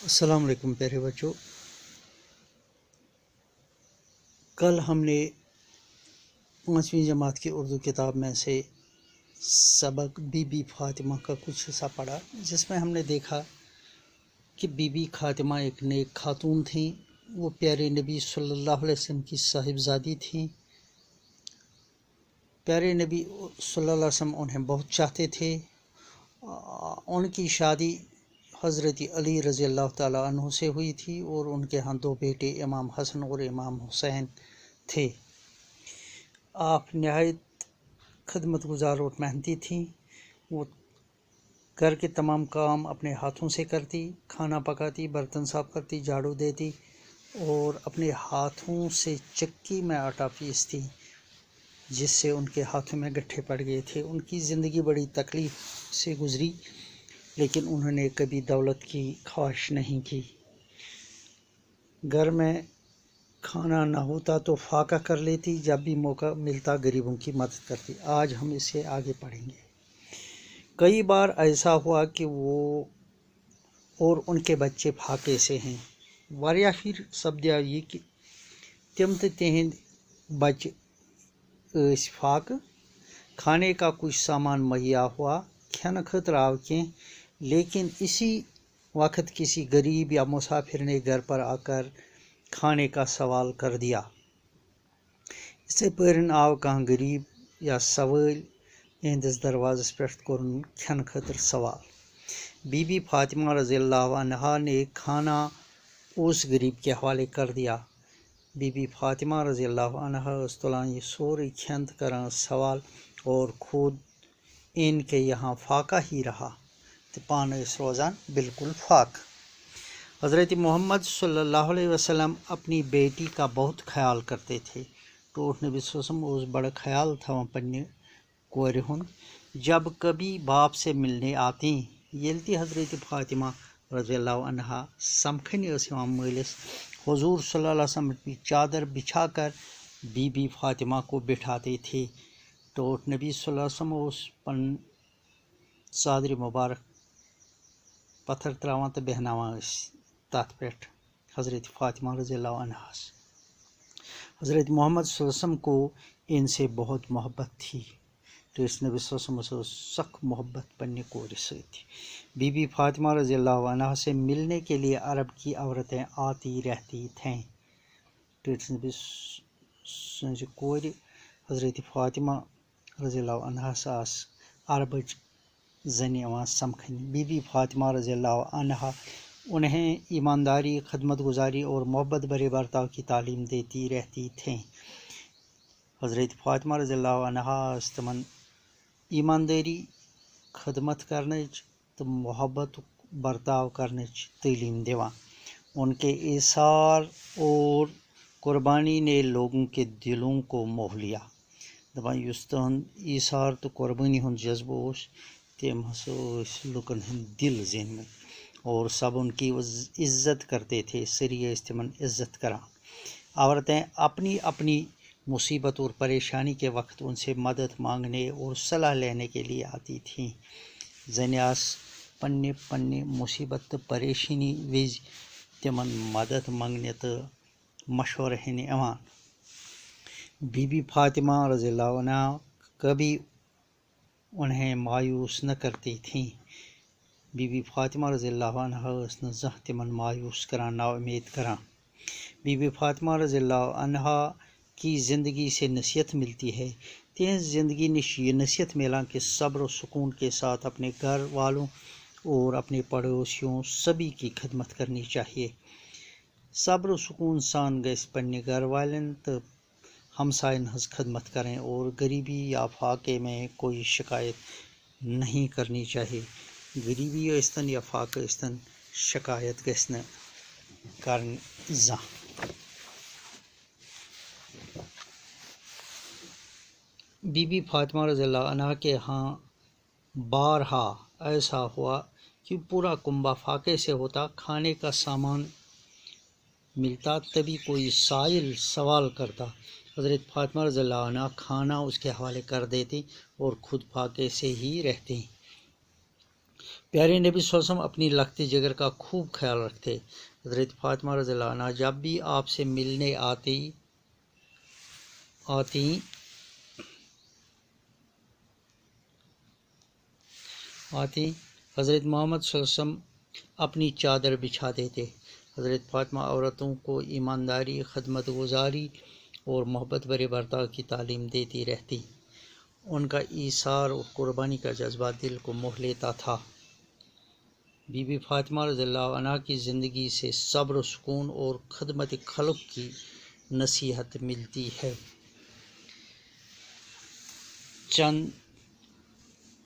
السلام علیکم پیارے بچوں، کل ہم نے 5ویں جماعت کی اردو کتاب میں سے سبق بی بی فاطمہ کا کچھ حصہ پڑھا، جس میں ہم نے دیکھا کہ بی بی فاطمہ ایک نیک خاتون تھیں۔ وہ پیارے نبی صلی اللہ علیہ وسلم کی صاحبزادی تھیں۔ پیارے نبی صلی اللہ علیہ وسلم انہیں بہت چاہتے تھے۔ ان کی شادی حضرت علی رضی اللہ تعالیٰ عنہ سے ہوئی تھی اور ان کے ہاں 2 بیٹے امام حسن اور امام حسین تھے۔ آپ نہایت خدمت گزار اور محنتی تھیں۔ وہ گھر کے تمام کام اپنے ہاتھوں سے کرتی، کھانا پکاتی، برتن صاف کرتی، جھاڑو دیتی اور اپنے ہاتھوں سے چکی میں آٹا پیستی، جس سے ان کے ہاتھوں میں گٹھے پڑ گئے تھے۔ ان کی زندگی بڑی تکلیف سے گزری، لیکن انہوں نے کبھی دولت کی خواہش نہیں کی۔ گھر میں کھانا نہ ہوتا تو فاقہ کر لیتی، جب بھی موقع ملتا غریبوں کی مدد کرتی۔ آج ہم اسے آگے پڑھیں گے۔ کئی بار ایسا ہوا کہ وہ اور ان کے بچے فاقے سے ہیں۔ واریاہ پھر سپدیو یہ کہ تم تو تہند بچے اس فاقہ، کھانے کا کچھ سامان مہیا ہوا، کھانا خطر آو کی، لیکن اسی وقت کسی غریب یا مسافر نے گھر پر آ کر کھانے کا سوال کر دیا۔ اس سے پہرن آو کہاں غریب یا سوال اہندس دروازس پہ کورن کھن خطر سوال۔ بی بی فاطمہ رضی اللہ عنہا نے کھانا اس غریب کے حوالے کر دیا۔ بی بی فاطمہ رضی اللہ عنہا اس تلان یہ سوری کھند کران سوال اور خود ان کے یہاں فاقہ ہی رہا تو پانے اس روزان بالکل فاق۔ حضرت محمد صلی اللہ علیہ وسلم اپنی بیٹی کا بہت خیال کرتے تھے۔ ٹوٹ نبی صلی اللہ علیہ وسلم اس بڑا خیال تھا پنہ کور ہند۔ جب کبھی باپ سے ملنے آتے، یلتی حضرت فاطمہ رضی اللہ عنہا سمکھن اس مالس، حضور صلی اللہ علیہ وسلم کی چادر بچھا کر بی بی فاطمہ کو بٹھاتے تھے۔ ٹوٹ نبی صلی اللہ علیہ وسلم اس پن چادر مبارک پتھر تراوان تو بہناوان تات پہ حضرت فاطمہ رضی اللہ عنہا۔ حضرت محمد صلی اللہ علیہ وسلم کو ان سے بہت محبت تھی۔ تو اس نبی صلی اللہ علیہ وسلم سخت محبت پنہ کور ست۔ بی بی فاطمہ رضی اللہ عنہا سے ملنے کے لیے عرب کی عورتیں آتی رہتی تھیں۔ تو اس نبی سنز کور حضرت فاطمہ رضی اللہ عنہا ساس عربچ زنی سمکھن۔ بی بی فاطمہ رضی اللہ عنہا انہیں ایمانداری، خدمت گزاری اور محبت بھرے برتاؤ کی تعلیم دیتی رہتی تھیں۔ حضرت فاطمہ رضی اللہ عنہا تمن ایمانداری، خدمت کرنچ تو محبت برتاؤ کرنچ تعلیم دیوان۔ ان کے ایثار اور قربانی نے لوگوں کے دلوں کو موہ لیا۔ دپان یس تہند ایثار تو قربانی ہند جذبہ اس، تم ہسا لکن ہند دل زینمت اور سب ان کی عزت کرتے تھے، سری تمن عزت کران۔ عورتیں اپنی اپنی مصیبت اور پریشانی کے وقت ان سے مدد مانگنے اور صلاح لینے کے لیے آتی تھیں۔ زنیاس پنہ پنہ مصیبت تو پریشانی وز تمن مدد مانگنے تو مشورہ ہنے ایوان۔ بی بی فاطمہ رضی اللہ عنہ کبھی انہیں مایوس نہ کرتی تھیں۔ بی بی فاطمہ رضی اللہ عنہ اس نہ زہ تمن مایوس کران، نا امید کران۔ بی بی فاطمہ رضی اللہ عنہ کی زندگی سے نصیحت ملتی ہے۔ تہذ زندگی نش یہ نصیحت ملان کہ صبر و سکون کے ساتھ اپنے گھر والوں اور اپنے پڑوسیوں سبھی کی خدمت کرنی چاہیے۔ صبر و سکون سان گھس پنہ گھر والن تو ہمسائن ہز خدمت کریں اور غریبی یا فاقے میں کوئی شکایت نہیں کرنی چاہیے۔ غریبی ٲستن یا فاقہ ٲستن شکایت گژھِ نہٕ کرن زانٛہہ۔ بی بی فاطمہ رضی اللہ عنہ کے ہاں بارہا ایسا ہوا کہ پورا کنبہ فاقے سے ہوتا، کھانے کا سامان ملتا، تبھی کوئی سائل سوال کرتا، حضرت فاطمہ رضی اللہ عنہ کھانا اس کے حوالے کر دیتی اور خود فاقے سے ہی رہتے۔ پیارے نبی صلی اللہ علیہ وسلم اپنی لخت جگر کا خوب خیال رکھتے۔ حضرت فاطمہ رضی اللہ عنہ جب بھی آپ سے ملنے آتی حضرت محمد صلی اللہ علیہ وسلم اپنی چادر بچھا دیتے۔ حضرت فاطمہ عورتوں کو ایمانداری، خدمت گزاری اور محبت بھرے برتاؤ کی تعلیم دیتی رہتی۔ ان کا ایثار اور قربانی کا جذبہ دل کو موہ لیتا تھا۔ بی بی فاطمہ رضی اللہ عنہ کی زندگی سے صبر و سکون اور خدمت خلق کی نصیحت ملتی ہے۔ چند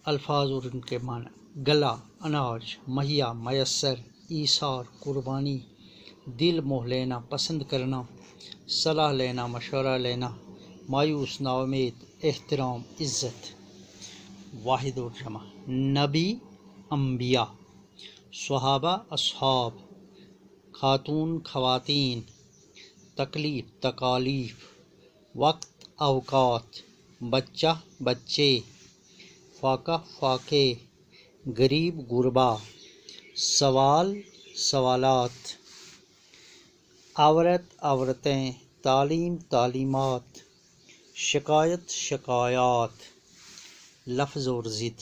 الفاظ اور ان کے معنی: گلا، اناج، مہیا، میسر، ایثار، قربانی، دل موہ لینا، پسند کرنا، صلاح لینا، مشورہ لینا، مایوس، ناامید، احترام، عزت۔ واحد اور جمع: نبی، انبیاء، صحابہ، اصحاب، خاتون، خواتین، تکلیف، تکالیف، وقت، اوقات، بچہ، بچے، فاقہ، فاقے، غریب، غربا، سوال، سوالات، عورت، عورتیں، تعلیم، تعلیمات، شکایت، شکایات، لفظ اور ضد: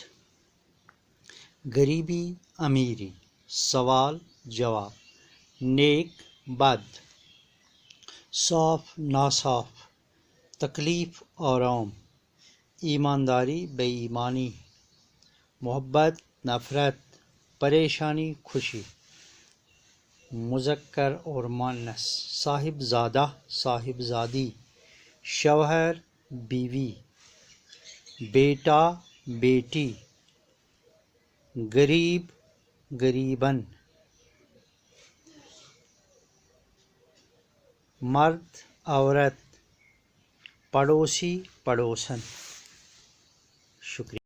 غریبی، امیری، سوال، جواب، نیک، بد، صاف، ناصاف، تکلیف، آرام، ایمانداری، بے ایمانی، محبت، نفرت، پریشانی، خوشی، مذکر اور مؤنث، صاحب زادہ، صاحب زادی، شوہر، بیوی، بیٹا، بیٹی، غریب، غریباً، مرد، عورت، پڑوسی، پڑوسن۔ شکریہ۔